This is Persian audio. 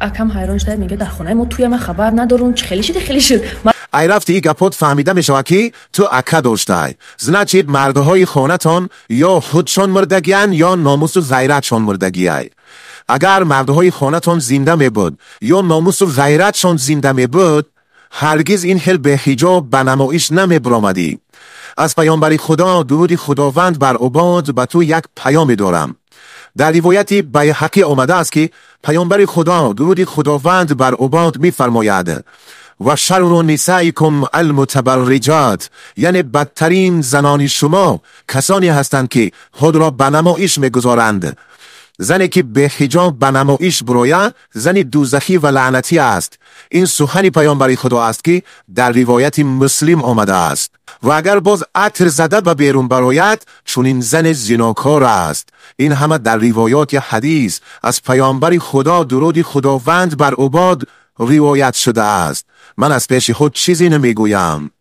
акам ҳайрон шуда мега дар хонаи мо туя ма хабар надорум чӣ хеле шуд. ای رفتی گپات فهمیده میشه که تو اکا داشته. значит مردهای خانتان یا خودشان مردگیان یا ناموس و غیرتشان مردگیه. اگر مردهای خانتان زنده می بود یا ناموس و غیرتشان زنده می بود هرگز این حل به حجاب به نمایش نمی برآمدی. از پیامبر خدا درود خداوند بر عباد به تو یک پیام دارم. در روایتی بیهقی آمده است که پیامبر خدا درود خداوند بر عباد می فرماید و شر نسائکم المتبرجات، یعنی بدترین زنان شما کسانی هستند که خود را به نمایش میگذارند. زنی که به حجاب به نمایش براید زنی دوزخی و لعنتی است. این سخن پیامبر خدا است که در روایت مسلم آمده است. و اگر باز عطر زده به بیرون براید چون این زن زناکار است. این همه در روایات حدیث از پیامبر خدا درود خداوند بر عباد روایت شده است. من از پیش خود چیزی نمیگویم.